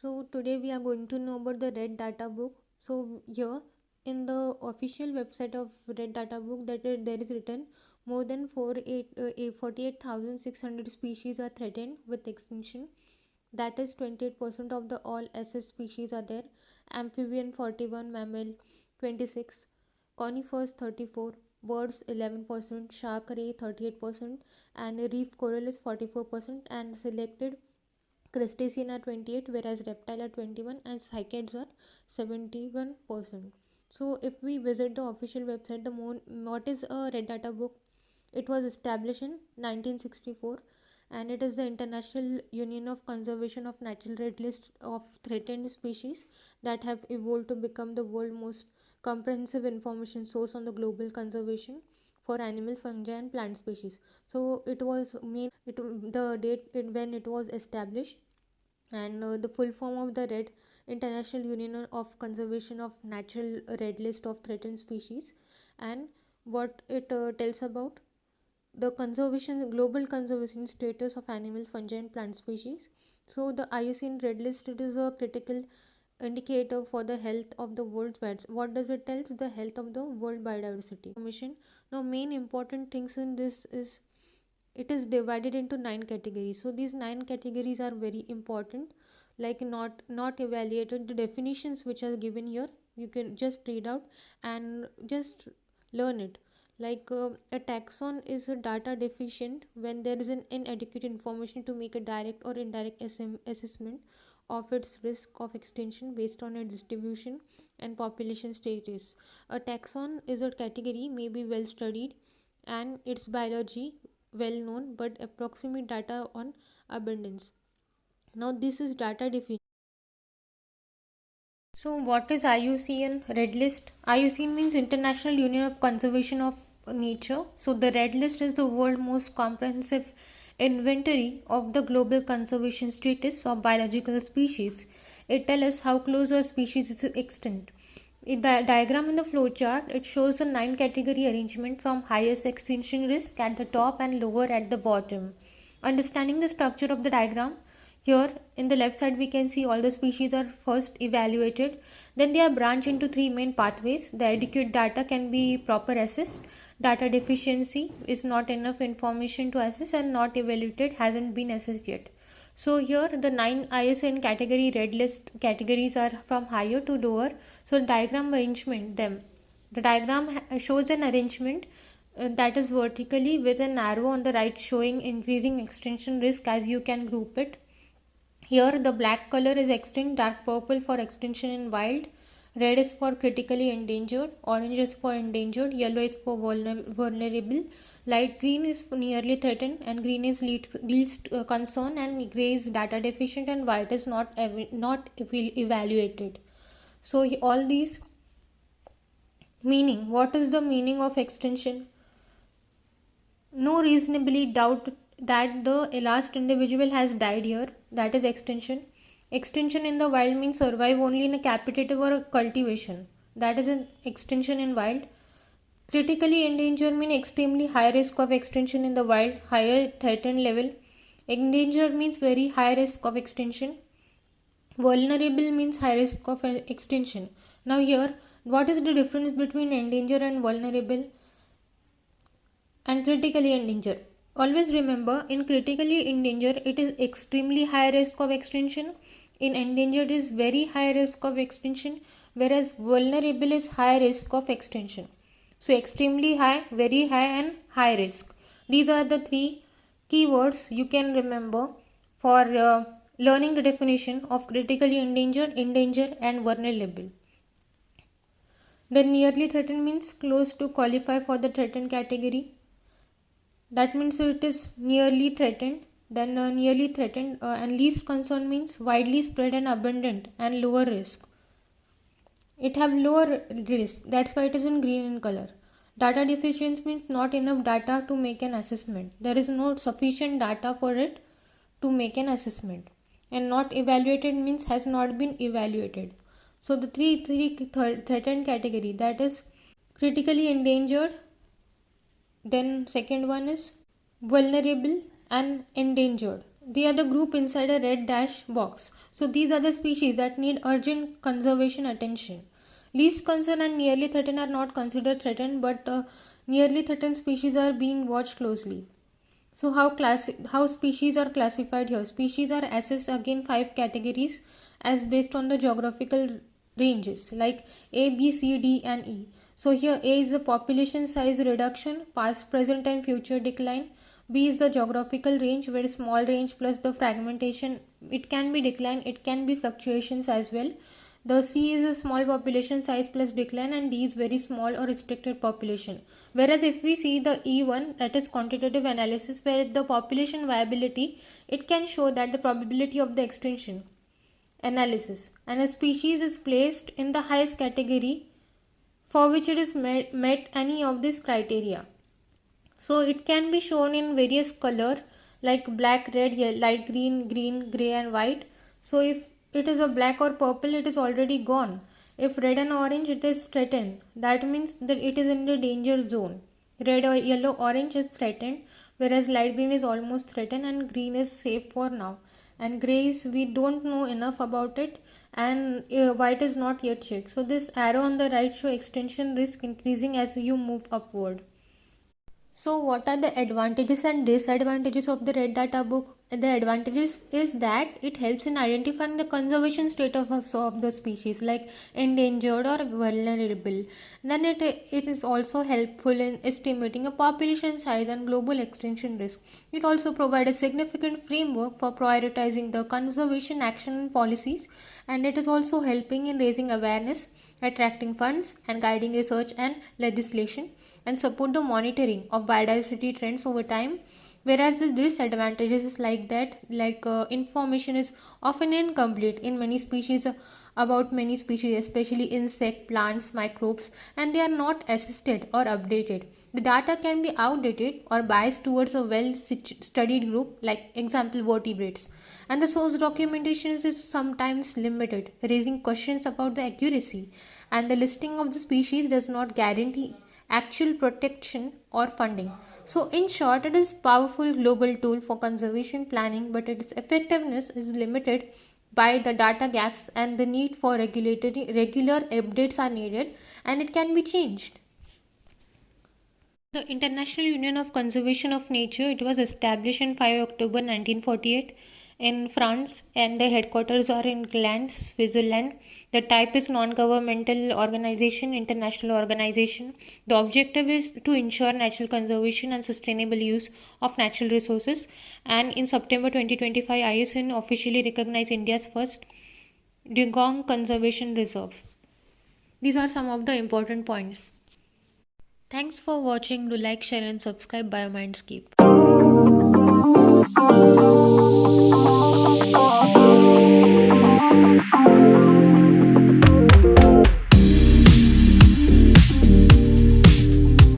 So today we are going to know about the Red Data Book. So here in the official website of Red Data Book there is written more than 48,600 species are threatened with extinction. That is 28% of the all SS species are there. Amphibian 41, mammal 26, conifers 34, birds 11%, shark ray 38%, and reef coral is 44%, and selected crustacean are 28, whereas reptile are 21, and cycads are 71%. So if we visit the official website, what is a Red Data Book? It was established in 1964, and it is the International Union of Conservation of Natural Red List of threatened species that have evolved to become the world's most comprehensive information source on the global conservation for animal, fungi, and plant species. So it was the date when it was established, and the full form of the Red International Union of Conservation of Natural Red List of Threatened Species, and what it tells about the global conservation status of animal, fungi, and plant species. So the IUCN Red List, it is a critical indicator for the health of the world's birds. What does it tell? The health of the world biodiversity. Now main important things in this is it is divided into 9 categories. So these 9 categories are very important, like not evaluated. The definitions which are given here, you can just read out and just learn it. Like a taxon is a data deficient when there is an inadequate information to make a direct or indirect assessment of its risk of extinction based on its distribution and population status. A taxon is a category may be well studied and its biology well known, but approximate data on abundance. Now this is data definition. So what is IUCN Red List? IUCN means International Union of Conservation of Nature. So the Red List is the world's most comprehensive inventory of the global conservation status of biological species. It tells us how close a species is extinct. In the diagram in the flowchart, it shows a 9 category arrangement from highest extinction risk at the top and lower at the bottom. Understanding the structure of the diagram, here in the left side we can see all the species are first evaluated, then they are branched into 3 main pathways. The adequate data can be proper assessed, data deficiency is not enough information to assess, and not evaluated hasn't been assessed yet. So here the 9 ISN category Red List categories are from higher to lower. So diagram arrangement them. The diagram shows an arrangement that is vertically with an arrow on the right showing increasing extinction risk as you can group it. Here the black color is extinct, dark purple for extinction in wild, red is for critically endangered, orange is for endangered, yellow is for vulnerable, light green is nearly threatened, and green is least concern, and gray is data deficient, and white is not evaluated. So all these meaning, what is the meaning of extinction? No reasonably doubt that the last individual has died here, that is extinction. Extinction in the wild means survive only in a capitative or a cultivation, that is an extinction in wild. Critically endangered means extremely high risk of extinction in the wild, higher threatened level. Endangered means very high risk of extinction. Vulnerable means high risk of extinction. Now here, what is the difference between endangered and vulnerable and critically endangered? Always remember, in critically endangered it is extremely high risk of extinction, in endangered is very high risk of extinction, whereas vulnerable is high risk of extinction. So extremely high, very high, and high risk. These are the 3 keywords you can remember for learning the definition of critically endangered, endangered, and vulnerable. Then nearly threatened means close to qualify for the threatened category. That means it is nearly threatened. Then nearly threatened and least concern means widely spread and abundant and lower risk. It have lower risk, that's why it is in green in color. Data deficiency means not enough data to make an assessment. There is no sufficient data for it to make an assessment. And not evaluated means has not been evaluated. So the three threatened category, that is critically endangered, then second one is vulnerable and endangered. They are the group inside a red dash box. So these are the species that need urgent conservation attention. Least concern and nearly threatened are not considered threatened, but nearly threatened species are being watched closely. So how species are classified here? Species are assessed again 5 categories as based on the geographical ranges like A, B, C, D, and E. So here A is the population size reduction, past, present, and future decline. B is the geographical range, where small range plus the fragmentation, it can be decline, it can be fluctuations as well. The C is a small population size plus decline, and D is very small or restricted population. Whereas if we see the E1, that is quantitative analysis, where the population viability, it can show that the probability of the extinction analysis, and a species is placed in the highest category for which it is met any of these criteria. So it can be shown in various color like black, red, light green, green, gray, and white. So if it is a black or purple, it is already gone. If red and orange, it is threatened. That means that it is in the danger zone. Red or yellow, orange is threatened, whereas light green is almost threatened, and green is safe for now. And gray is, we don't know enough about it, and white is not yet checked. So this arrow on the right show extinction risk increasing as you move upward. So what are the advantages and disadvantages of the red data book? The advantages is that it helps in identifying the conservation status of the species like endangered or vulnerable. Then it is also helpful in estimating a population size and global extinction risk. It also provides a significant framework for prioritizing the conservation action and policies, and it is also helping in raising awareness, attracting funds, and guiding research and legislation, and support the monitoring of biodiversity trends over time. Whereas the disadvantages is like that, information is often incomplete in many species, about many species, especially insect, plants, microbes, and they are not assisted or updated. The data can be outdated or biased towards a well studied group, like example vertebrates, and the source documentation is sometimes limited, raising questions about the accuracy, and the listing of the species does not guarantee actual protection or funding. So in short, it is powerful global tool for conservation planning, but its effectiveness is limited by the data gaps, and the need for regular updates are needed, and it can be changed. The International Union of Conservation of Nature, it was established in 5 October 1948 in France, and the headquarters are in Gland, Switzerland. The type is non-governmental organization, international organization. The objective is to ensure natural conservation and sustainable use of natural resources. And in September 2025, IUCN officially recognized India's first Dugong Conservation Reserve. These are some of the important points. Thanks for watching. Do like, share, and subscribe BioMindscape.